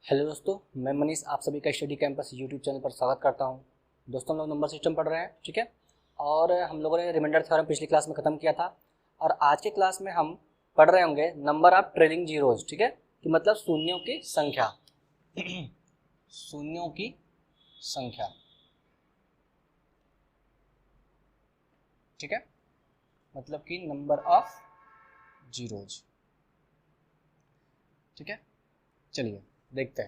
Hello दोस्तों, मैं मनीष आप सभी का स्टडी कैंपस यूट्यूब चैनल पर स्वागत करता हूं। दोस्तों हम लोग नंबर सिस्टम पढ़ रहे हैं, ठीक है। और हम लोगों ने रिमाइंडर थ्योरम पिछली क्लास में ख़त्म किया था और आज के क्लास में हम पढ़ रहे होंगे नंबर ऑफ ट्रेलिंग जीरोज, ठीक है। कि मतलब शून्यों की संख्या शून्यों की संख्या, ठीक है। मतलब कि नंबर ऑफ जीरोज, ठीक है। चलिए देखते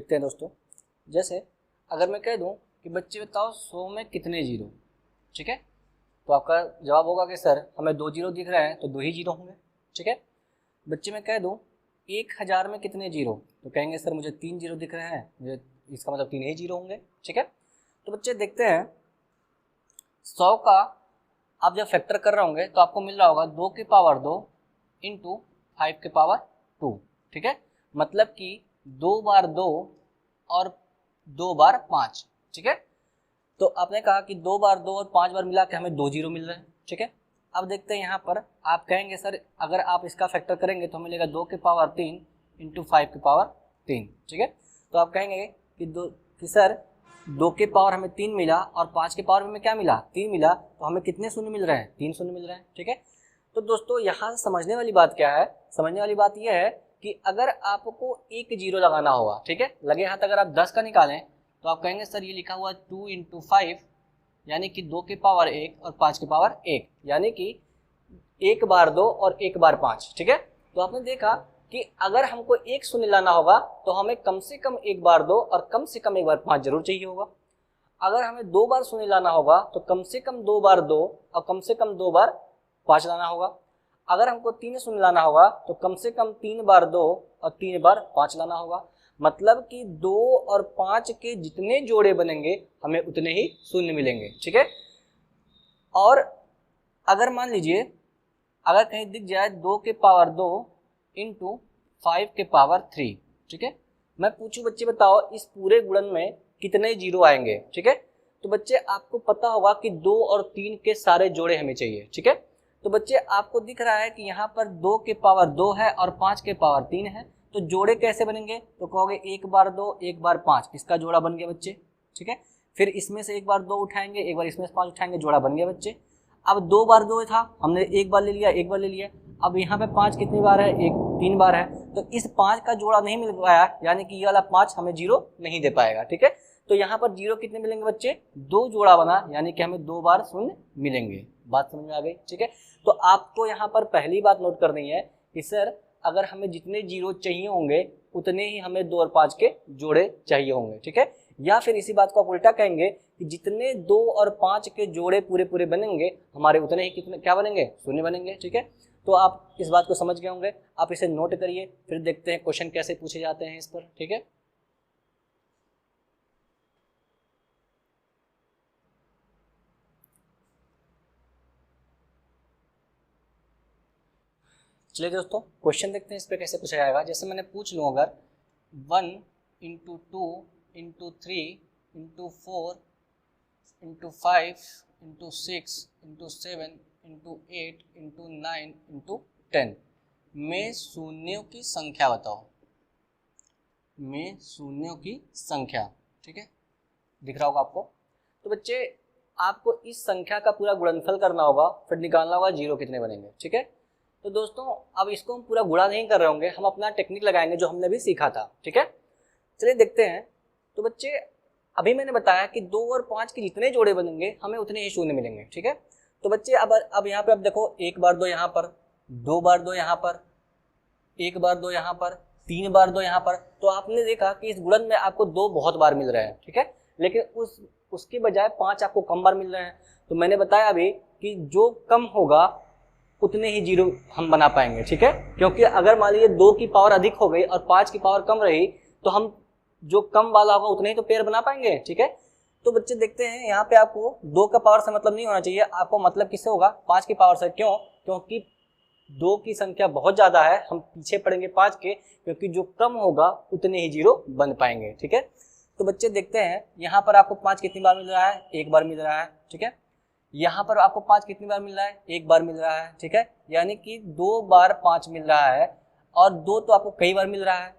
हैं दोस्तों। जैसे अगर मैं कह दूं कि बच्चे बताओ 100 में कितने जीरो, ठीक है। तो आपका जवाब होगा कि सर हमें 2 जीरो दिख रहे हैं तो 2 ही जीरो होंगे, ठीक है। बच्चे मैं कह दूं 1000 में कितने जीरो, तो कहेंगे सर मुझे 3 जीरो दिख रहे हैं, मुझे इसका मतलब 3 ही जीरो होंगे, ठीक है। तो बच्चे देखते हैं 100 का आप जब फैक्टर कर रहे होंगे तो आपको मिल रहा होगा 2 की पावर 2 इंटू 5 की पावर 2, ठीक है। मतलब कि 2 बार 2 और 2 बार 5, ठीक है। तो आपने कहा कि 2 बार 2 और 5 बार मिला के हमें 2 जीरो मिल रहे हैं, ठीक है। अब देखते हैं यहाँ पर आप कहेंगे सर अगर आप इसका फैक्टर करेंगे तो हमें मिलेगा 2 की पावर 3 इंटू 5 की पावर 3, ठीक है। तो आप कहेंगे कि सर 2 के पावर हमें 3 मिला और 5 के पावर में क्या मिला, 3 मिला, तो हमें कितने शून्य मिल रहे हैं, 3 शून्य मिल रहे हैं, ठीक है। तो दोस्तों यहाँ समझने वाली बात क्या है, समझने वाली बात यह है कि अगर आपको एक जीरो लगाना होगा, ठीक है, लगे हाथ अगर आप 10 का निकालें तो आप कहेंगे सर ये लिखा हुआ 2 इंटू 5 यानी कि 2 के पावर 1 और 5 के पावर 1, यानी कि 1 बार 2 और 1 बार 5, ठीक है। तो आपने देखा कि अगर हमको एक शून्य लाना होगा तो हमें कम से कम 1 बार 2 और कम से कम 1 बार 5 जरूर चाहिए होगा। अगर हमें 2 बार शून्य लाना होगा तो कम से कम 2 बार 2 और कम से कम 2 बार 5 लाना होगा। अगर हमको 3 शून्य लाना होगा तो कम से कम 3 बार 2 और 3 बार 5 लाना होगा। मतलब कि 2 और 5 के जितने जोड़े बनेंगे हमें उतने ही शून्य मिलेंगे, ठीक है। और अगर मान लीजिए अगर कहीं दिख जाए 2 के पावर 2 इंटू 5 के पावर 3, ठीक है। मैं पूछूं बच्चे बताओ इस पूरे गुणन में कितने जीरो आएंगे, ठीक है। तो बच्चे आपको पता होगा कि 2 और 3 के सारे जोड़े हमें चाहिए, ठीक है। तो बच्चे आपको दिख रहा है कि यहाँ पर 2 के पावर 2 है और 5 के पावर 3 है, तो जोड़े कैसे बनेंगे, तो कहोगे 1 बार 2 1 बार 5, इसका जोड़ा बन गया बच्चे, ठीक है। फिर इसमें से 1 बार 2 उठाएंगे, एक बार इसमें से 5 उठाएंगे, जोड़ा बन गया बच्चे। अब 2 बार 2 था, हमने 1 बार ले लिया, 1 बार ले लिया। अब यहाँ पे 5 कितनी बार है, 3 बार है, तो इस 5 का जोड़ा नहीं मिल पाया, यानी कि ये वाला 5 हमें जीरो नहीं दे पाएगा, ठीक है। तो यहाँ पर जीरो कितने मिलेंगे बच्चे, 2 जोड़ा बना, यानी कि हमें 2 बार शून्य मिलेंगे। बात समझ में आ गई, ठीक है। तो आपको यहाँ पर पहली बात नोट करनी है कि सर अगर हमें जितने जीरो चाहिए होंगे उतने ही हमें 2 और 5 के जोड़े चाहिए होंगे, ठीक है। या फिर इसी बात को आप उल्टा कहेंगे कि जितने 2 और 5 के जोड़े पूरे पूरे बनेंगे हमारे उतने ही कितने क्या बनेंगे, शून्य बनेंगे, ठीक है। तो आप इस बात को समझ गए होंगे, आप इसे नोट करिए, फिर देखते हैं क्वेश्चन कैसे पूछे जाते हैं इस पर, ठीक है। चलिए दोस्तों क्वेश्चन देखते हैं इस पर कैसे पूछा जाएगा। जैसे मैंने पूछ लूँ अगर 1 into 2 into 3 into 4 into 5 into 6 into 7 into 8 into 9 into 10 में शून्यों की संख्या बताओ, में शून्यों की संख्या, ठीक है। दिख रहा होगा आपको। तो बच्चे आपको इस संख्या का पूरा गुणनफल करना होगा, फिर निकालना होगा जीरो कितने बनेंगे, ठीक है। तो दोस्तों अब इसको हम पूरा गुणा नहीं कर रहे होंगे, हम अपना टेक्निक लगाएंगे जो हमने भी सीखा था, ठीक है। चलिए देखते हैं। तो बच्चे अभी मैंने बताया कि 2 और 5 के जितने जोड़े बनेंगे हमें उतने ही शून्य मिलेंगे, ठीक है। तो बच्चे अब यहाँ पे अब देखो 1 बार 2 यहाँ पर, 2 बार 2 यहाँ पर, 1 बार 2 यहाँ पर, 3 बार 2 यहाँ पर। तो आपने देखा कि इस गुणन में आपको 2 बहुत बार मिल रहे हैं, ठीक है। लेकिन उसके बजाय 5 आपको कम बार मिल रहे हैं। तो मैंने बताया अभी कि जो कम होगा उतने ही जीरो हम बना पाएंगे, ठीक है। क्योंकि अगर मान लीजिए 2 की पावर अधिक हो गई और 5 की पावर कम रही तो हम जो कम वाला होगा उतने ही तो पेयर बना पाएंगे, ठीक है। तो बच्चे देखते हैं यहाँ पे आपको 2 का पावर से मतलब नहीं होना चाहिए, आपको मतलब किससे होगा, 5 की पावर से। क्यों, क्योंकि 2 की संख्या बहुत ज्यादा है, हम पीछे पड़ेंगे 5 के, क्योंकि जो कम होगा उतने ही जीरो बन पाएंगे, ठीक है। तो बच्चे देखते हैं यहाँ पर आपको 5 कितनी बार मिल रहा है, 1 बार मिल रहा है, ठीक है। यहाँ पर आपको 5 कितनी बार मिल रहा है, 1 बार मिल रहा है, ठीक है। यानी कि 2 बार 5 मिल रहा है और 2 तो आपको कई बार मिल रहा है,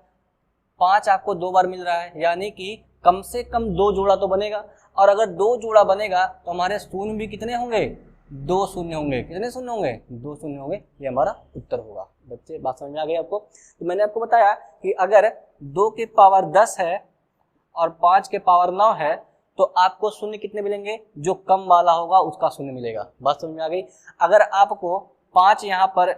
5 आपको 2 बार मिल रहा है, यानी कि कम से कम 2 जोड़ा तो बनेगा। और अगर 2 जोड़ा बनेगा तो हमारे शून्य भी कितने होंगे, 2 शून्य होंगे। कितने शून्य होंगे, 2 शून्य होंगे। ये हमारा उत्तर होगा। बच्चे बात समझ में आ गई आपको। तो मैंने आपको बताया कि अगर 2 की पावर 10 है और 5 के पावर 9 है तो आपको शून्य कितने मिलेंगे, जो कम वाला होगा उसका शून्य मिलेगा। बात समझ में आ गई। अगर आपको 5 यहाँ पर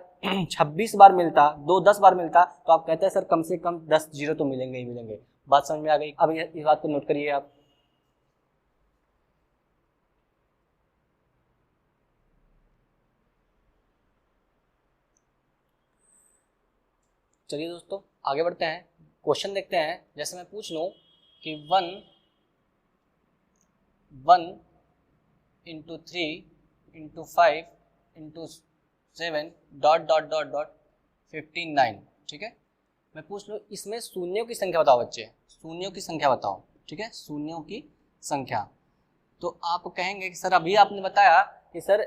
26 बार मिलता, 2 10 बार मिलता, तो आप कहते हैं सर कम से कम 10 जीरो तो मिलेंगे ही मिलेंगे। बात समझ में आ गई। अब इस बात को नोट करिए आप। चलिए दोस्तों आगे बढ़ते हैं, क्वेश्चन देखते हैं। जैसे मैं पूछ लूं कि 1 into 3 into 5 into 7 dot dot dot dot 59, ठीक है। मैं पूछ लूँ इसमें शून्यों की संख्या बताओ बच्चे, शून्यों की संख्या बताओ, ठीक है, शून्यों की संख्या। तो आप कहेंगे कि सर अभी आपने बताया कि सर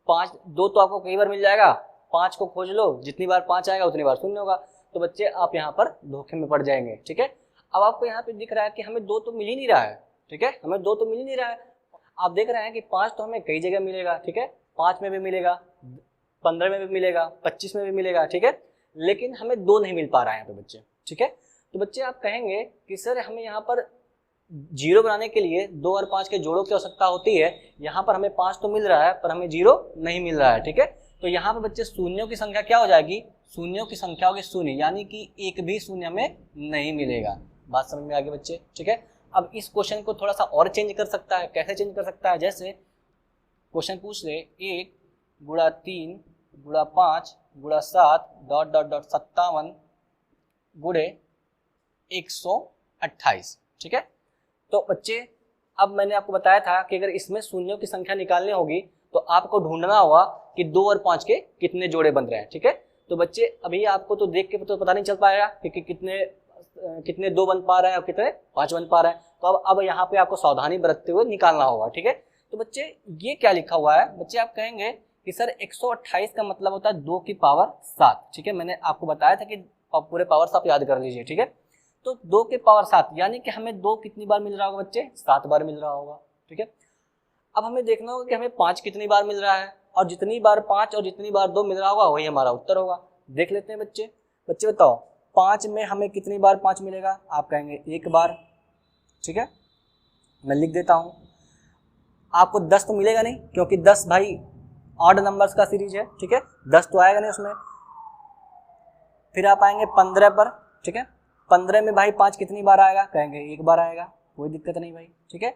5 2 तो आपको कई बार मिल जाएगा, 5 को खोज लो, जितनी बार 5 आएगा उतनी बार शून्य होगा। तो बच्चे आप यहाँ पर धोखे में पड़ जाएंगे, ठीक है। अब आपको यहाँ पे दिख रहा है कि हमें 2 तो मिल ही नहीं रहा है, ठीक है, हमें 2 तो मिल ही नहीं रहा है। आप देख रहे हैं कि 5 तो हमें कई जगह मिलेगा, ठीक है, 5 में भी मिलेगा, 15 में भी मिलेगा, 25 में भी मिलेगा, ठीक है, लेकिन हमें 2 नहीं मिल पा रहा है यहाँ पे बच्चे, ठीक है। तो बच्चे आप कहेंगे कि सर हमें यहाँ पर जीरो बनाने के लिए 2 और 5 के जोड़ों की आवश्यकता होती है, यहाँ पर हमें 5 तो मिल रहा है पर हमें 0 नहीं मिल रहा है, ठीक है। तो यहाँ पर बच्चे शून्यों की संख्या क्या हो जाएगी, शून्यों की संख्या होगी शून्य, यानी कि एक भी शून्य हमें नहीं मिलेगा। बात समझ में आ गई बच्चे, ठीक है। अब इस क्वेश्चन को थोड़ा सा और चेंज कर सकता है, कैसे चेंज कर सकता है, जैसे क्वेश्चन पूछ ले 1 गुणा 3 गुणा 5 गुणा 7 डॉट डॉट डॉट 57 गुणे 128, ठीक है। तो बच्चे अब मैंने आपको बताया था कि अगर इसमें शून्यों की संख्या निकालनी होगी तो आपको ढूंढना होगा कि 2 और 5 के कितने जोड़े बन रहे हैं, ठीक है। तो बच्चे अभी आपको तो देख के तो पता नहीं चल पाएगा कि कितने 2 बन पा रहे हैं और कितने 5 बन पा रहे हैं। तो अब यहाँ पे आपको सावधानी बरतते हुए निकालना होगा, ठीक है। तो बच्चे ये क्या लिखा हुआ है, बच्चे आप कहेंगे कि सर 128 का मतलब होता है 2 की पावर 7, ठीक है। मैंने आपको बताया था कि पूरे पावर्स आप याद कर लीजिए, ठीक है। तो 2 के पावर 7 यानी कि हमें 2 कितनी बार मिल रहा होगा बच्चे, 7 बार मिल रहा होगा, ठीक है। अब हमें देखना होगा कि हमें 5 कितनी बार मिल रहा है, और जितनी बार 5 और जितनी बार 2 मिल रहा होगा वही हमारा उत्तर होगा। देख लेते हैं बच्चे। बच्चे बताओ 5 में हमें कितनी बार 5 मिलेगा, आप कहेंगे 1 बार, ठीक है। मैं लिख देता हूं, आपको 10 तो मिलेगा नहीं क्योंकि 10 भाई ऑड नंबर्स का सीरीज है, ठीक है, 10 तो आएगा नहीं उसमें। फिर आप आएंगे 15 पर, ठीक है, 15 में भाई 5 कितनी बार आएगा, कहेंगे 1 बार आएगा, कोई दिक्कत नहीं भाई, ठीक है।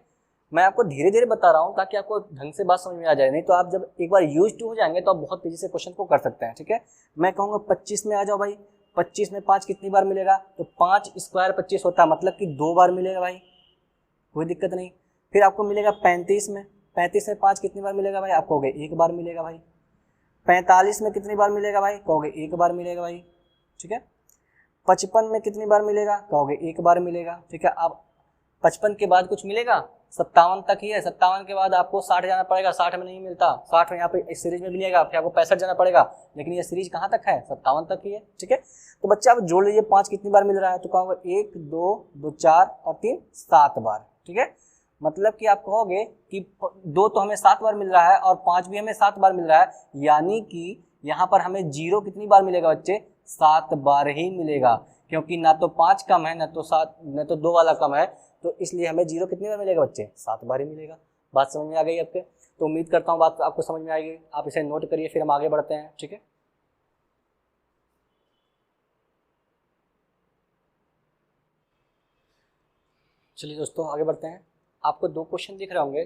मैं आपको धीरे धीरे बता रहा हूँ ताकि आपको ढंग से बात समझ में आ जाए, नहीं तो आप जब एक बार यूज टू हो जाएंगे तो आप बहुत तेजी से क्वेश्चन को कर सकते हैं, ठीक है। मैं कहूँगा 25 में आ जाओ भाई, 25 में 5 कितनी बार मिलेगा, तो 5 स्क्वायर 25 होता है, मतलब कि 2 बार मिलेगा भाई, कोई दिक्कत नहीं। फिर आपको मिलेगा 35 में, 35 में 5 कितनी बार मिलेगा भाई, आप कहोगे 1 बार मिलेगा भाई। 45 में कितनी बार मिलेगा भाई, कहोगे 1 बार मिलेगा भाई, ठीक है। 55 में कितनी बार मिलेगा, कहोगे 1 बार मिलेगा, ठीक है। अब 55 के बाद कुछ मिलेगा, 57 तक ही है, 57 के बाद आपको 60 जाना पड़ेगा, 60 में नहीं मिलता, 60 में यहाँ पे इस सीरीज में मिलेगा, फिर आपको 65 जाना पड़ेगा, लेकिन ये सीरीज कहाँ तक है, 57 तक ही है, ठीक है। तो बच्चे आप जोड़ लीजिए 5 कितनी बार मिल रहा है, तो कहूँगा 1 2 2 4 और 3 7 बार, ठीक है। मतलब कि आप कहोगे कि 2 तो हमें 7 बार मिल रहा है और 5 भी हमें 7 बार मिल रहा है, यानी कि यहाँ पर हमें 0 कितनी बार मिलेगा बच्चे, 7 बार ही मिलेगा, क्योंकि ना तो 5 कम है, ना तो 7, ना तो 2 वाला कम है, तो इसलिए हमें 0 कितनी बार मिलेगा बच्चे, 7 बार ही मिलेगा। बात समझ में आ गई आपके? तो उम्मीद करता हूँ बात आपको समझ में आएगी। आप इसे नोट करिए, फिर हम आगे बढ़ते हैं, ठीक है। चलिए दोस्तों आगे बढ़ते हैं। आपको 2 क्वेश्चन दिख रहे होंगे,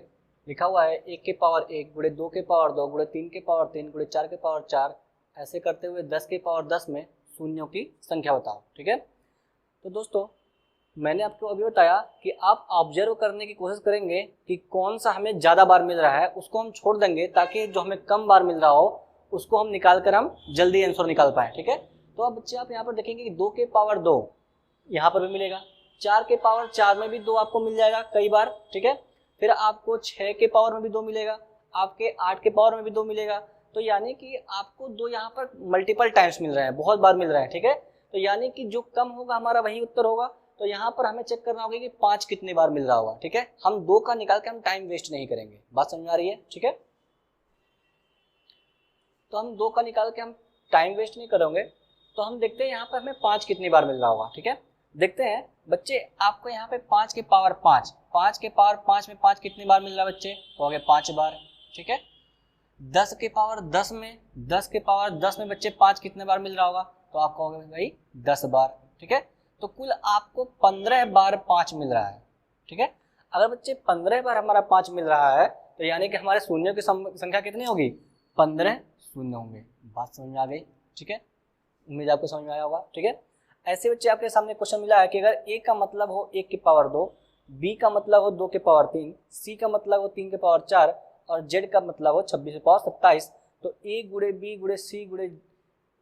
लिखा हुआ है 1 के पावर 1 गुणे 2 के पावर 2 गुणे 3 के पावर 3 गुणे 4 के पावर 4, ऐसे करते हुए 10 के पावर 10 में शून्यों की संख्या बताओ, ठीक है। तो दोस्तों मैंने आपको अभी बताया कि आप ऑब्जर्व करने की कोशिश करेंगे कि कौन सा हमें ज़्यादा बार मिल रहा है, उसको हम छोड़ देंगे, ताकि जो हमें कम बार मिल रहा हो उसको हम निकाल कर हम जल्दी आंसर निकाल पाए, ठीक है। तो अब बच्चे आप यहाँ पर देखेंगे कि 2 के पावर 2 यहाँ पर भी मिलेगा, 4 के पावर 4 में भी 2 आपको मिल जाएगा कई बार, ठीक है। फिर आपको 6 के पावर में भी 2 मिलेगा, आपके 8 के पावर में भी 2 मिलेगा, तो यानी कि आपको 2 यहाँ पर मल्टीपल टाइम्स मिल रहे हैं, बहुत बार मिल रहे हैं, ठीक है। तो यानी कि जो कम होगा हमारा वही उत्तर होगा। तो यहाँ पर हमें चेक करना होगा कि 5 कितनी बार मिल रहा होगा, ठीक है। हम 2 का निकाल के हम टाइम वेस्ट नहीं करेंगे, बात समझ आ रही है, ठीक है। तो हम 2 का निकाल के हम टाइम वेस्ट नहीं करेंगे। तो हम देखते हैं यहाँ पर हमें 5 कितनी बार मिल रहा होगा, ठीक है। देखते हैं बच्चे, आपको यहाँ पे 5 के पावर 5, 5 के पावर 5 में 5 कितनी बार मिल रहा है बच्चे, तो हो गए 5 बार, ठीक है। 10 के पावर 10 में, 10 के पावर 10 में बच्चे 5 कितने बार मिल रहा होगा, तो आप कहोगे भाई 10 बार, ठीक है। तो कुल आपको 15 बार 5 मिल रहा है, ठीक है। अगर बच्चे 15 बार हमारा 5 मिल रहा है तो यानी कि हमारे शून्यों की संख्या कितनी होगी, 15 शून्य होंगे। बात समझ में आ गई, ठीक है। उम्मीद आपको समझ में आया होगा, ठीक है। ऐसे बच्चे आपके सामने क्वेश्चन मिला है कि अगर a का मतलब हो 1 की पावर 2, b का मतलब हो 2 के पावर 3, c का मतलब हो 3 के पावर 4 और z का मतलब हो 26 के पावर 27, तो a गुणे b गुणे c गुणे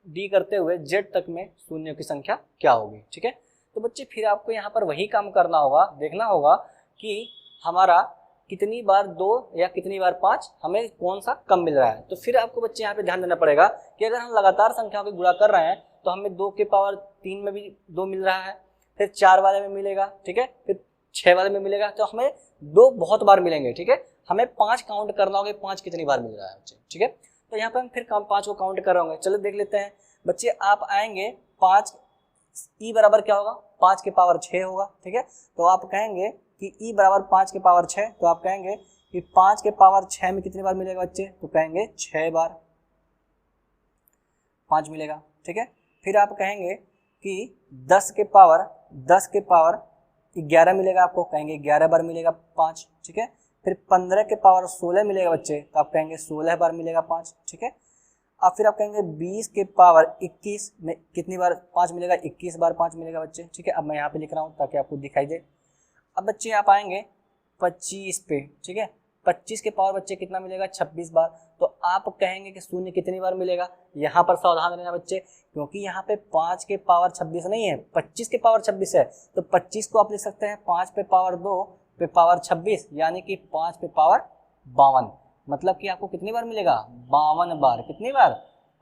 d करते हुए z तक में शून्यों की संख्या क्या होगी, ठीक है। तो बच्चे फिर आपको यहाँ पर वही काम करना होगा, देखना होगा कि हमारा कितनी बार 2 या कितनी बार 5 हमें कौन सा कम मिल रहा है। तो फिर आपको बच्चे यहाँ पे ध्यान देना पड़ेगा कि अगर हम लगातार संख्याओं को गुणा कर रहे हैं तो हमें 2 के पावर 3 में भी 2 मिल रहा है, फिर 4 वाले में मिलेगा, ठीक है, फिर 6 वाले में मिलेगा, तो हमें 2 बहुत बार मिलेंगे, ठीक है। हमें 5 काउंट करना होगा, 5 कितनी बार मिल रहा है बच्चे, ठीक है। तो यहाँ पर हम फिर 5 को काउंट कर रहे होंगे। चलो देख लेते हैं बच्चे, आप आएंगे 5 ई बराबर क्या होगा, 5 के पावर 6 होगा, ठीक है। तो आप कहेंगे कि ई बराबर 5 के पावर 6, तो आप कहेंगे कि 5 के पावर 6 में कितनी बार मिलेगा बच्चे, तो कहेंगे 6 बार 5 मिलेगा, ठीक है। फिर आप कहेंगे कि 10 के पावर 11 मिलेगा, आपको कहेंगे 11 बार मिलेगा 5, ठीक है। फिर 15 के पावर 16 मिलेगा बच्चे, तो आप कहेंगे 16 बार मिलेगा 5, ठीक है। अब फिर आप कहेंगे 20 के पावर 21 में कितनी बार 5 मिलेगा, 21 बार 5 मिलेगा बच्चे, ठीक है। अब मैं यहाँ पे लिख रहा हूँ ताकि आपको दिखाई दे। अब बच्चे आप आएंगे 25 पे, ठीक है। 25 के पावर बच्चे कितना मिलेगा, 26 बार। तो आप कहेंगे कि शून्य कितनी बार मिलेगा। यहाँ पर सावधान रहना बच्चे, क्योंकि यहाँ पे 5 के पावर 26 नहीं है, 25 के पावर 26 है। तो 25 को आप लिख सकते हैं 5 पे पावर 2 पे पावर 26, यानी कि 5 पे पावर 52। मतलब कि आपको कितनी बार मिलेगा, 52 बार। कितनी बार,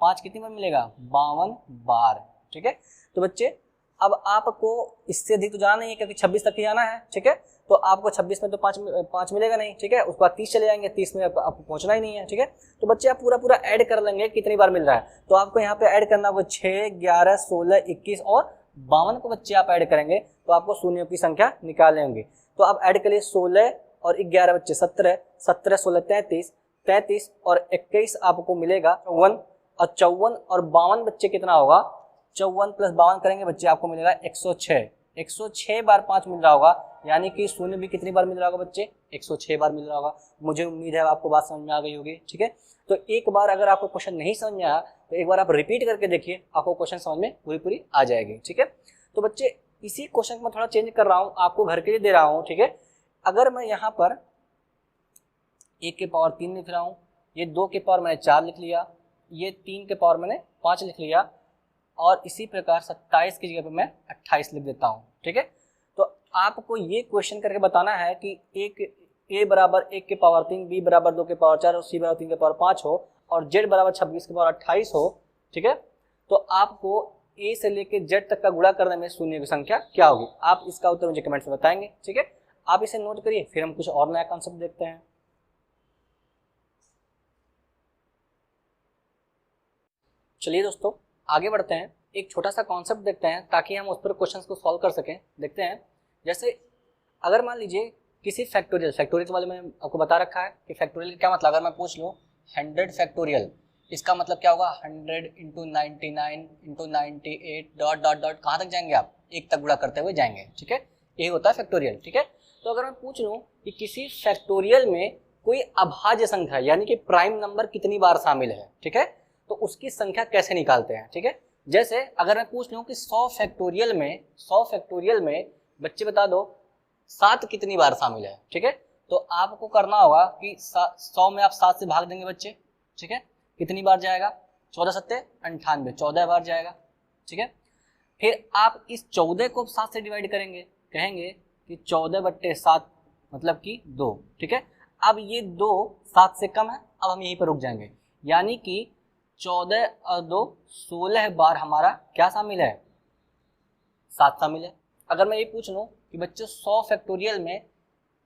5 कितनी बार मिलेगा, 52 बार, ठीक है। तो बच्चे अब आपको इससे अधिक तो जाना नहीं है, क्योंकि 26 तक ही जाना है, ठीक है। तो आपको 26 में तो 5 मिलेगा नहीं, ठीक है। उसके बाद 30 चले जाएंगे, 30 में आपको पहुंचना ही नहीं है, ठीक है। तो बच्चे आप पूरा ऐड कर लेंगे कितनी बार मिल रहा है। तो आपको यहाँ पे ऐड करना होगा 6, 11, 16, 21 और 52 को बच्चे आप ऐड करेंगे तो आपको शून्यों की संख्या निकाल लेंगे। तो आप ऐड करिए 16 और 11 बच्चे 17, 17 16 33, 33 और 21 आपको मिलेगा 54, और 54 और 52 बच्चे कितना होगा, 54 प्लस 52 करेंगे बच्चे आपको मिलेगा 106। 106 बार 5 मिल रहा होगा, यानी कि शून्य भी कितनी बार मिल रहा होगा बच्चे, 106 बार मिल रहा होगा। मुझे उम्मीद है आपको बात समझ में आ गई होगी, ठीक है। तो एक बार अगर आपको क्वेश्चन नहीं समझ में आया तो एक बार आप रिपीट करके देखिए, आपको क्वेश्चन समझ में पूरी आ जाएगी, ठीक है। तो बच्चे इसी क्वेश्चन को मैं थोड़ा चेंज कर रहा हूँ, आपको घर के लिए दे रहा हूँ, ठीक है। अगर मैं यहाँ पर 1 के पावर 3 लिख रहा हूँ, ये 2 के पावर मैंने 4 लिख लिया, ये 3 के पावर मैंने 5 लिख लिया, और इसी प्रकार 27 की जगह पे मैं 28 लिख देता हूँ, ठीक है। तो आपको ये क्वेश्चन करके बताना है कि a बराबर 1 के पावर 3, b बराबर 2 के पावर 4 और c बराबर 3 के पावर 5 हो, और z बराबर 26 के पावर 28 हो, ठीक है। तो आपको a से लेके z तक का गुणा करने में शून्य की संख्या क्या होगी। आप इसका उत्तर मुझे कमेंट में बताएंगे, ठीक है। आप इसे नोट करिए, फिर हम कुछ और नया कॉन्सेप्ट देखते हैं। चलिए दोस्तों आगे बढ़ते हैं, एक छोटा सा कॉन्सेप्ट देखते हैं ताकि हम उस पर क्वेश्चंस को सॉल्व कर सकें। देखते हैं, जैसे अगर मान लीजिए किसी फैक्टोरियल के बारे में आपको बता रखा है कि फैक्टोरियल क्या मतलब, अगर मैं पूछ लूँ 100 फैक्टोरियल, इसका मतलब क्या होगा, 100 × 99 × 98 डॉट डॉट डॉट, कहाँ तक जाएंगे आप, 1 तक गुणा करते हुए जाएंगे, ठीक है। यही होता है फैक्टोरियल, ठीक है। तो अगर मैं पूछ लूँ कि किसी फैक्टोरियल में कोई अभाज्य संख्या यानी कि प्राइम नंबर कितनी बार शामिल है, ठीक है, तो उसकी संख्या कैसे निकालते हैं, ठीक है। जैसे अगर मैं पूछ लूं कि 100 फैक्टोरियल में बच्चे बता दो 7 कितनी बार शामिल है, ठीक है। तो आपको करना होगा कि 100 में आप 7 से भाग देंगे बच्चे, ठीक है। कितनी बार जाएगा, 14 7 98, 14 बार जाएगा, ठीक है। फिर आप इस 14 को 7 से डिवाइड करेंगे, कहेंगे कि 14/7 मतलब कि 2, ठीक है। अब ये 2 7 से कम है, अब हम यहीं पर रुक जाएंगे, यानी कि 14 और 2 16 बार हमारा क्या शामिल है, 7 शामिल है। अगर मैं ये पूछ लूँ कि बच्चे 100 फैक्टोरियल में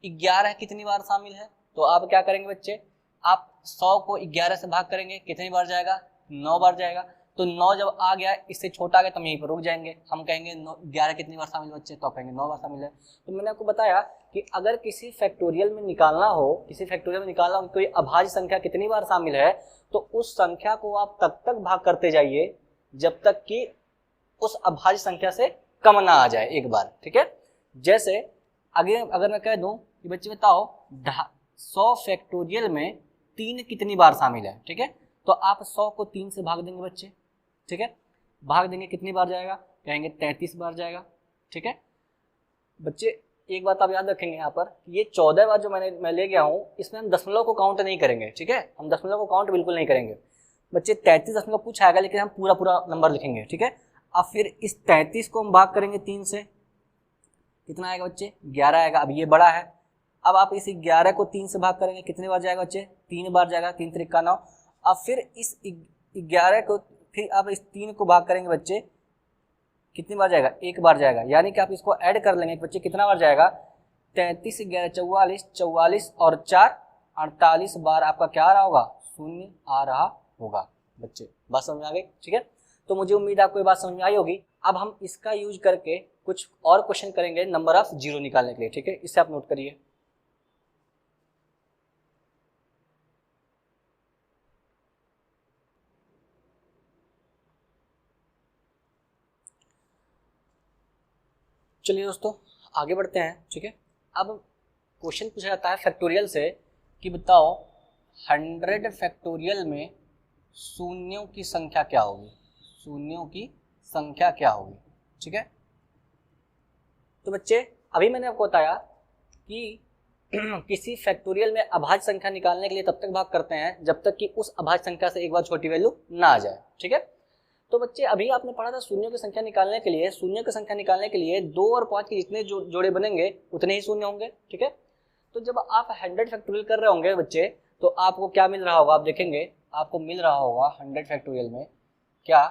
11 कितनी बार शामिल है, तो आप क्या करेंगे बच्चे, आप 100 को 11 से भाग करेंगे, कितनी बार जाएगा, 9 बार जाएगा। तो 9 जब आ गया, इससे छोटा आ गया तो हम यहीं पर रुक जाएंगे, हम कहेंगे 11 कितनी बार शामिल बच्चे, तो आप कहेंगे 9 बार शामिल है। तो मैंने आपको बताया कि अगर किसी फैक्टोरियल में निकालना हो, कि कोई अभाज्य संख्या कितनी बार शामिल है, तो उस संख्या को आप तब तक भाग करते जाइए जब तक कि उस अभाज्य संख्या से कम ना आ जाए एक बार, ठीक है। जैसे आगे अगर मैं कह दूं कि बच्चे बताओ 100 फैक्टोरियल में 3 कितनी बार शामिल है, ठीक है, तो आप 100 को 3 से भाग देंगे बच्चे, ठीक है, भाग देंगे, कितनी बार जाएगा, कहेंगे 33 बार जाएगा, ठीक है। बच्चे एक बात आप याद रखेंगे यहाँ पर, ये 14 बार जो मैं ले गया हूँ, इसमें हम दशमलव को काउंट नहीं करेंगे, ठीक है, हम दशमलव को काउंट बिल्कुल नहीं करेंगे बच्चे। 33 दशमलव कुछ आएगा, लेकिन हम पूरा पूरा नंबर लिखेंगे, ठीक है। अब फिर इस 33 को हम भाग करेंगे 3 से, कितना आएगा बच्चे, 11 आएगा। अब ये बड़ा है, अब आप इस 11 को 3 से भाग करेंगे, कितने बार जाएगा बच्चे, 3 बार जाएगा, 3 त्रिका 9। अब फिर इस 11 को फिर आप इस 3 को भाग करेंगे बच्चे, कितनी बार जाएगा, 1 बार जाएगा। यानी कि आप इसको ऐड कर लेंगे बच्चे, कितना बार जाएगा, 33 11 44, 44 और 4 48 बार आपका क्या आ रहा होगा, 0 आ रहा होगा बच्चे। बात समझ में आ गई, ठीक है। तो मुझे उम्मीद है आपको ये बात समझ में आई होगी। अब हम इसका यूज करके कुछ और क्वेश्चन करेंगे नंबर ऑफ जीरो निकालने के लिए, ठीक है, इससे आप नोट करिए। चलिए दोस्तों आगे बढ़ते हैं, ठीक है। अब क्वेश्चन पूछा जाता है फैक्टोरियल से कि बताओ 100 फैक्टोरियल में शून्यों की संख्या क्या होगी, शून्यों की संख्या क्या होगी, ठीक है। तो बच्चे अभी मैंने आपको बताया कि किसी फैक्टोरियल में अभाज्य संख्या निकालने के लिए तब तक भाग करते हैं जब तक कि उस अभाज्य संख्या से एक बार छोटी वैल्यू ना आ जाए, ठीक है। तो बच्चे अभी आपने पढ़ा था शून्यों की संख्या निकालने के लिए, शून्यों की संख्या निकालने के लिए 2 और 5 के जितने जोड़े बनेंगे उतने ही शून्य होंगे, ठीक है। तो जब आप 100 फैक्टोरियल कर रहे होंगे बच्चे, तो आपको क्या मिल रहा होगा, आप देखेंगे आपको मिल रहा होगा 100 फैक्टोरियल में क्या,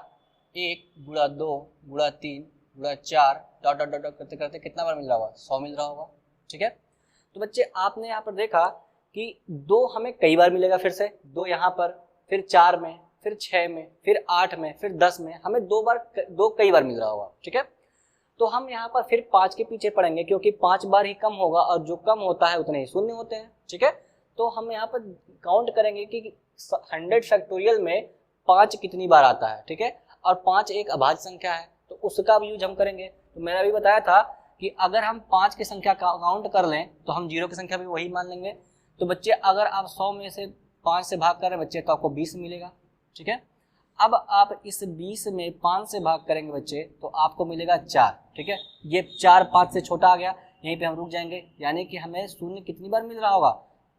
1 गुणा 2 गुणा 3 गुणा 4 डॉट डॉट डॉट करते करते कितना बार मिल रहा होगा, 100 मिल रहा होगा, ठीक है। तो बच्चे आपने यहाँ पर देखा कि 2 हमें कई बार मिलेगा, फिर से 2 यहाँ पर, फिर 4 में, फिर 6 में, फिर 8 में, फिर 10 में, हमें 2 कई बार मिल रहा होगा, ठीक है। तो हम यहाँ पर फिर 5 के पीछे पड़ेंगे, क्योंकि 5 बार ही कम होगा और जो कम होता है उतने ही शून्य होते हैं, ठीक है। तो हम यहाँ पर काउंट करेंगे कि 100 फैक्टोरियल में 5 कितनी बार आता है, ठीक है, और 5 एक अभाज्य संख्या है, तो उसका भी यूज हम करेंगे। तो मैंने अभी बताया था कि अगर हम 5 की संख्या काउंट कर लें तो हम 0 की संख्या भी वही मान लेंगे। तो बच्चे अगर आप 100 में से 5 से भाग करें बच्चे तो आपको 20 मिलेगा, ठीक है। अब आप इस 20 में 5 से भाग करेंगे बच्चे तो आपको मिलेगा 4, ठीक है। ये 4 5 से छोटा आ गया, यहीं पे हम रुक जाएंगे, यानी कि हमें शून्य कितनी बार मिल रहा होगा,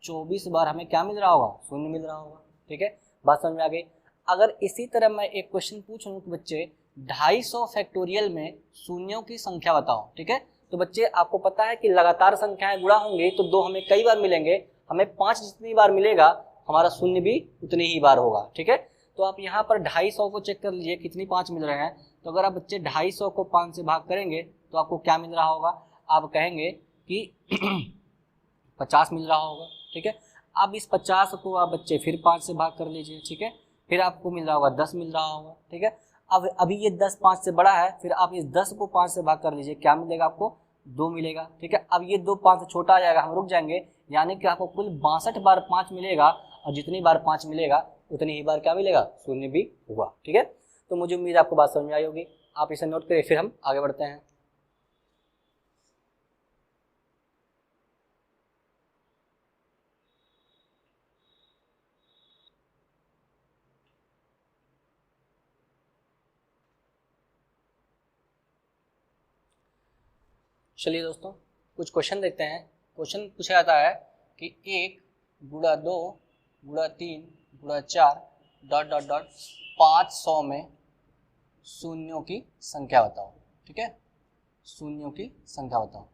24 बार हमें क्या मिल रहा होगा, शून्य मिल रहा होगा, ठीक है। बात समझ में आ गई। अगर इसी तरह मैं एक क्वेश्चन पूछूं कि बच्चे 250 फैक्टोरियल में शून्यों की संख्या बताओ, ठीक है। तो बच्चे आपको पता है कि लगातार संख्याएं गुणा होंगी तो 2 हमें कई बार मिलेंगे, हमें 5 जितनी बार मिलेगा हमारा शून्य भी उतनी ही बार होगा, ठीक है। तो आप यहाँ पर 250 को चेक कर लीजिए कितनी 5 मिल रहे हैं। तो अगर आप बच्चे 250 को 5 से भाग करेंगे तो आपको क्या मिल रहा होगा, आप कहेंगे कि 50 मिल रहा होगा, ठीक है। अब इस 50 को आप बच्चे फिर 5 से भाग कर लीजिए, ठीक है, फिर आपको मिल रहा होगा 10 मिल रहा होगा, ठीक है। अब अभी ये 10 5 से बड़ा है, फिर आप इस 10 को 5 से भाग कर लीजिए, क्या मिलेगा आपको, 2 मिलेगा, ठीक है। अब ये 2 5 से छोटा आ जाएगा, हम रुक जाएंगे, यानी कि आपको कुल 62 बार 5 मिलेगा, और जितनी बार 5 मिलेगा उतनी ही बार क्या मिलेगा, शून्य भी हुआ, ठीक है। तो मुझे उम्मीद है आपको बात समझ में आई होगी, आप इसे नोट करिए, फिर हम आगे बढ़ते हैं। चलिए दोस्तों कुछ क्वेश्चन देखते हैं। क्वेश्चन पूछा जाता है कि 1 गुणा 2 गुणा 3 गुणा 4 डॉट डॉट डॉट 500 में शून्यों की संख्या बताओ, ठीक है, शून्यों की संख्या बताओ।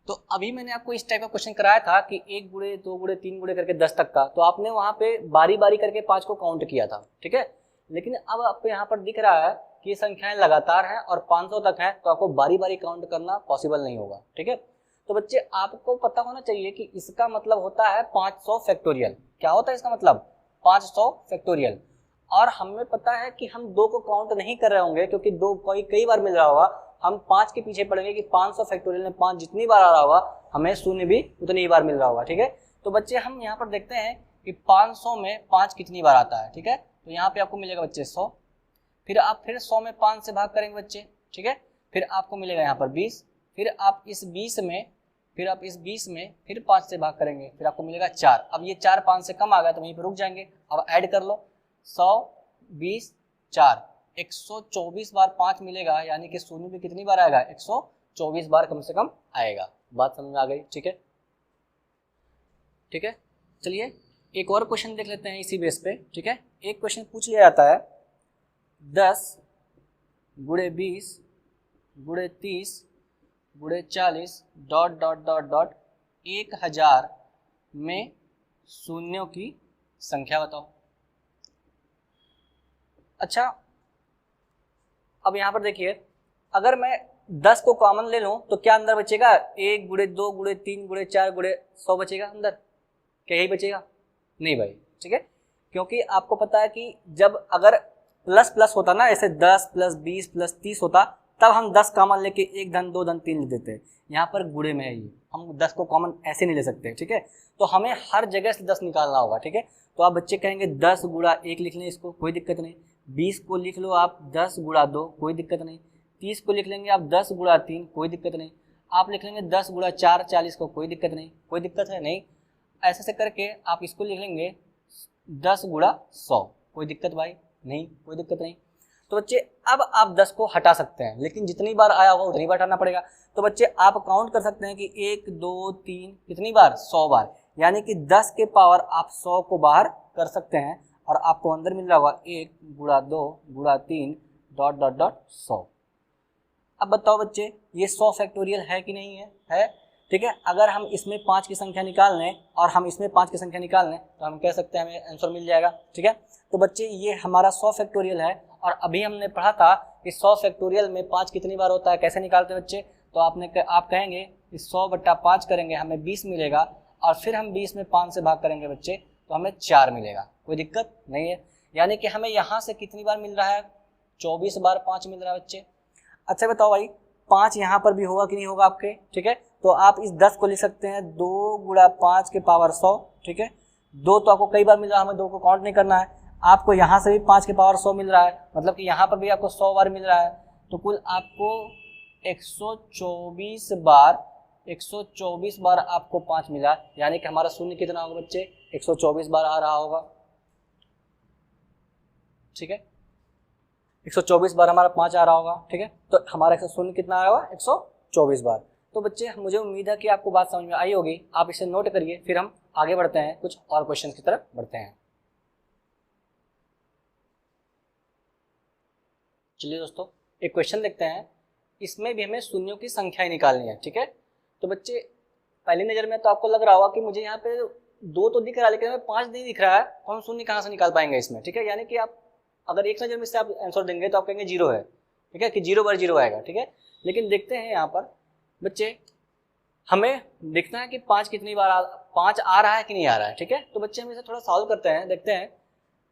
तो अभी मैंने आपको इस टाइप का क्वेश्चन कराया था कि 1 गुणे 2 गुणे 3 गुणे करके 10 तक का, तो आपने वहां पे बारी बारी करके 5 को काउंट किया था, ठीक है। लेकिन अब आपको यहाँ पर दिख रहा है कि संख्याएं लगातार हैं और 500 तक हैं तो आपको बारी बारी काउंट करना पॉसिबल नहीं होगा, ठीक है। तो बच्चे आपको पता होना चाहिए कि इसका मतलब होता है 500 फैक्टोरियल। क्या होता है इसका मतलब? 500 फैक्टोरियल। और हमें पता है कि हम 2 को काउंट नहीं कर रहे होंगे क्योंकि 2 कई बार मिल रहा होगा, हम 5 के पीछे पड़ेंगे कि 500 फैक्टोरियल में 5 जितनी बार आ रहा होगा हमें शून्य भी उतनी ही बार मिल रहा होगा, ठीक है। तो बच्चे हम यहाँ पर देखते हैं कि 500 में 5 कितनी बार आता है, ठीक है। तो यहाँ पे आपको मिलेगा बच्चे 100, फिर आप फिर 100 में 5 से भाग करेंगे बच्चे, ठीक है। फिर आपको मिलेगा यहाँ पर 20, फिर आप इस 20 में फिर 5 से भाग करेंगे, फिर आपको मिलेगा 4। अब ये 4 5 से कम आ गया तो वहीं पर रुक जाएंगे। अब ऐड कर लो 100 20 4, 124 बार 5 मिलेगा, यानी कि शून्य भी कितनी बार आएगा? 124 बार कम से कम आएगा। बात समझ में आ गई, ठीक है। ठीक है, चलिए एक और क्वेश्चन देख लेते हैं इसी बेस पे, ठीक है। एक क्वेश्चन पूछ लिया जाता है 10 गुणे 20 गुणे 30 गुणे 40 डॉट डॉट डॉट डॉट 1000 में शून्यों की संख्या बताओ। अच्छा, अब यहाँ पर देखिए, अगर मैं 10 को कॉमन ले लूं तो क्या अंदर बचेगा? 1 गुणे 2 गुणे 3 गुणे 4 गुणे 100 बचेगा अंदर? क्या यही बचेगा? नहीं भाई, ठीक है। क्योंकि आपको पता है कि जब अगर प्लस प्लस होता ना, ऐसे 10 प्लस 20 प्लस 30 होता, तब हम 10 कॉमन लेके 1 धन 2 धन 3 ले देते हैं। यहाँ पर गुणे में है ये, हम 10 को कॉमन ऐसे नहीं ले सकते, ठीक है। तो हमें हर जगह से 10 निकालना होगा, ठीक है। तो आप बच्चे कहेंगे 10 गुणा 1 लिख लें, इसको कोई दिक्कत नहीं। 20 को लिख लो आप 10 गुणा 2, कोई दिक्कत नहीं। 30 को लिख लेंगे आप 10 गुणा 3, कोई दिक्कत नहीं। आप लिख लेंगे 10 गुणा 4 40 को, कोई दिक्कत नहीं। कोई दिक्कत है नहीं। ऐसे से करके आप इसको लिख लेंगे 10 गुणा 100, कोई दिक्कत भाई नहीं, कोई दिक्कत नहीं। तो बच्चे अब आप 10 को हटा सकते हैं, लेकिन जितनी बार आया होगा उतनी बार हटाना पड़ेगा। तो बच्चे आप काउंट कर सकते हैं कि 1 2 3 कितनी बार? 100 बार, यानी कि 10 के पावर आप 100 को बाहर कर सकते हैं और आपको अंदर मिल रहा होगा 1 गुणा 2 गुणा 3 डॉट डॉट डॉट 100। अब बताओ बच्चे, ये 100 फैक्टोरियल है कि नहीं है? ठीक है। अगर हम इसमें 5 की संख्या निकाल लें और हम इसमें 5 की संख्या निकाल लें तो हम कह सकते हैं हमें आंसर मिल जाएगा, ठीक है। तो बच्चे ये हमारा 100 फैक्टोरियल है और अभी हमने पढ़ा था कि 100 फैक्टोरियल में 5 कितनी बार होता है, कैसे निकालते हैं बच्चे? तो आप कहेंगे कि 100 बट्टा 5 करेंगे हमें 20 मिलेगा और फिर हम 20 में 5 से भाग करेंगे बच्चे तो हमें 4 मिलेगा, कोई दिक्कत नहीं है। यानी कि हमें यहाँ से कितनी बार मिल रहा है? 24 बार 5 मिल रहा है बच्चे। अच्छा बताओ भाई, 5 यहाँ पर भी होगा कि नहीं होगा आपके, ठीक है। तो आप इस 10 को लिख सकते हैं 2 गुणा 5 के पावर 100, ठीक है। 2 तो आपको कई बार मिल रहा है, हमें 2 को काउंट नहीं करना है। आपको यहाँ से भी 5 के पावर 100 मिल रहा है, मतलब कि यहाँ पर भी आपको 100 बार मिल रहा है। तो कुल आपको 124 बार आपको 5 मिला, यानी कि हमारा शून्य कितना होगा बच्चे? 124 बार आ रहा होगा, ठीक है। 124 बार हमारा 5 आ रहा होगा, ठीक है। तो हमारा शून्य कितना आया होगा? 124 बार। तो बच्चे मुझे उम्मीद है कि आपको बात समझ में आई होगी। आप इसे नोट करिए, फिर हम आगे बढ़ते हैं, कुछ और क्वेश्चन की तरफ बढ़ते हैं। चलिए दोस्तों, एक क्वेश्चन देखते हैं। इसमें भी हमें शून्यों की संख्याएं निकालनी है, ठीक है। तो बच्चे पहली नजर में तो आपको लग रहा होगा कि मुझे यहाँ पे 2 तो दिख रहा है लेकिन हमें 5 नहीं दिख रहा है, तो हम शून्य कहाँ से निकाल पाएंगे इसमें, ठीक है। यानी कि आप अगर एक नजर में से आप आंसर देंगे तो आप कहेंगे 0 है, ठीक है, कि 0 बार 0 आएगा, ठीक है। लेकिन देखते हैं यहाँ पर बच्चे, हमें देखना है कि 5 कितनी बार 5 आ रहा है कि नहीं आ रहा है, ठीक है। तो बच्चे हम इसे थोड़ा सॉल्व करते हैं, देखते हैं।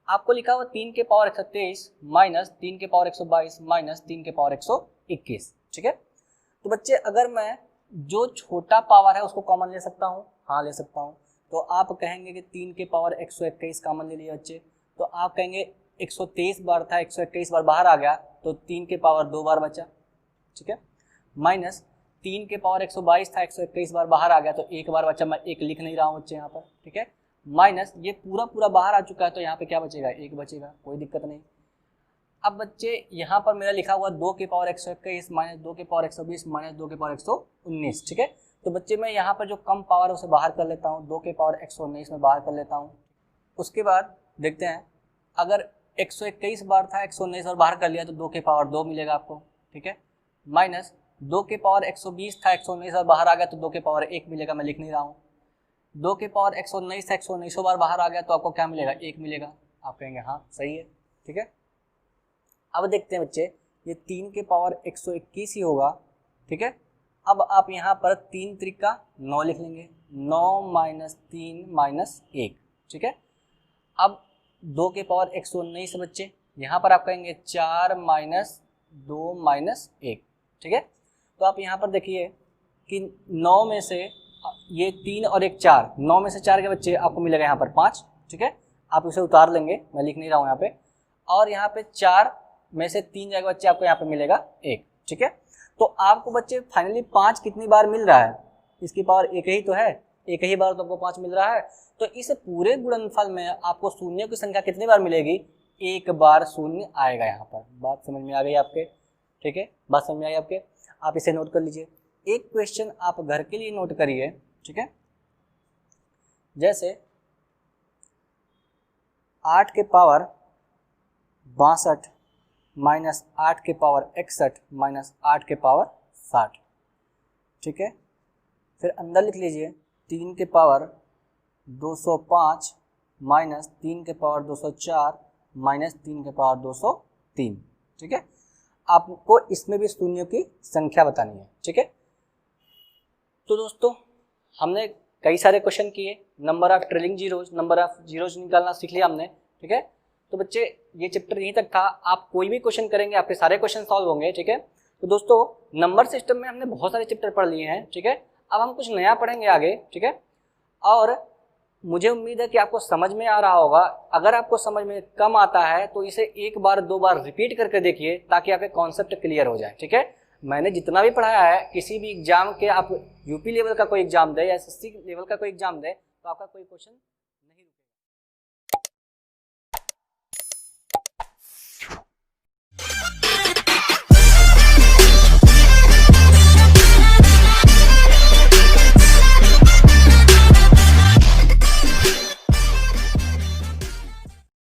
आपको लिखा हुआ 3 के पावर 123 माइनस 3 के पावर 122 माइनस 3 के पावर 121, ठीक है। तो बच्चे अगर मैं जो छोटा पावर है उसको कॉमन ले सकता हूँ, हाँ ले सकता हूँ। तो आप कहेंगे कि 3 के पावर 121 कॉमन ले लिया बच्चे, तो आप कहेंगे 123 बार था, 121 बार बाहर आ गया तो 3 के पावर 2 बार बचा, ठीक है। माइनस 3 के पावर 122 था, 121 बार बाहर आ गया तो 1 बार बचा, मैं 1 लिख नहीं रहा हूँ बच्चे यहाँ पर, ठीक है। माइनस ये पूरा बाहर आ चुका है तो यहाँ पे क्या बचेगा? 1 बचेगा, कोई दिक्कत नहीं। अब बच्चे यहाँ पर मेरा लिखा हुआ 2 के पावर 121 माइनस 2 के पावर 120 माइनस 2 के पावर 119, ठीक है। तो बच्चे मैं यहाँ पर जो कम पावर है उसे बाहर कर लेता हूँ, 2 के पावर 119 में बाहर कर लेता हूँ। उसके बाद देखते हैं, अगर 121 बार था, 119 बार बाहर कर लिया तो 2 के पावर 2 मिलेगा आपको, ठीक है। माइनस 2 के पावर 120 था, 119 बार बाहर आ गया तो 2 के पावर 1 मिलेगा, मैं लिख नहीं रहा हूँ। 2 के पावर 119 था, 119 बार बाहर आ गया तो आपको क्या मिलेगा? 1 मिलेगा। आप कहेंगे हाँ सही है, ठीक है। अब देखते हैं बच्चे, ये 3 के पावर 121 ही होगा, ठीक है। अब आप यहाँ पर 3 त्रिका 9 लिख लेंगे, 9 माइनस 3 माइनस 1, ठीक है। अब 2 के पावर 119 है बच्चे, यहाँ पर आप कहेंगे 4 माइनस 2 माइनस 1, ठीक है। तो आप यहाँ पर देखिए कि 9 में से ये 3 और 1 4, 9 में से 4 के बच्चे आपको मिलेगा यहाँ पर 5, ठीक है। आप इसे उतार लेंगे, मैं लिख नहीं रहा हूँ यहाँ पे, और यहाँ पे 4 में से 3 जाएगा बच्चे आपको यहाँ पे मिलेगा 1, ठीक है। तो आपको बच्चे फाइनली 5 कितनी बार मिल रहा है, इसकी पावर 1 ही तो है, 1 ही बार तो आपको 5 मिल रहा है। तो इस पूरे गुणनफल में आपको शून्य की संख्या कितनी बार मिलेगी, 1 बार शून्य आएगा यहाँ पर। बात समझ में आ गई आपके, ठीक है, बात समझ में आई आपके। आप इसे नोट कर लीजिए, एक क्वेश्चन आप घर के लिए नोट करिए, ठीक है। जैसे 8 के पावर 62 माइनस 8 के पावर 61 माइनस 8 के पावर 60, ठीक है। फिर अंदर लिख लीजिए 3 के पावर 205 माइनस 3 के पावर 204 माइनस 3 के पावर 203, ठीक है। आपको इसमें भी शून्यों की संख्या बतानी है, ठीक है। तो दोस्तों हमने कई सारे क्वेश्चन किए, number of trailing zeros, number of zeros निकालना सीख लिया हमने, ठीक है। तो बच्चे ये चैप्टर यहीं तक था, आप कोई भी क्वेश्चन करेंगे आपके सारे क्वेश्चन सॉल्व होंगे, ठीक है। तो दोस्तों नंबर सिस्टम में हमने बहुत सारे चैप्टर पढ़ लिए हैं, ठीक है। अब हम कुछ नया पढ़ेंगे आगे, ठीक है। और मुझे उम्मीद है कि आपको समझ में आ रहा होगा। अगर आपको समझ में कम आता है तो इसे 1 बार 2 बार रिपीट करके देखिए ताकि आपके कॉन्सेप्ट क्लियर हो जाए, ठीक है। मैंने जितना भी पढ़ाया है, किसी भी एग्जाम के, आप यूपी लेवल का कोई एग्जाम दे या एसएससी लेवल का कोई एग्जाम दे, तो आपका कोई क्वेश्चन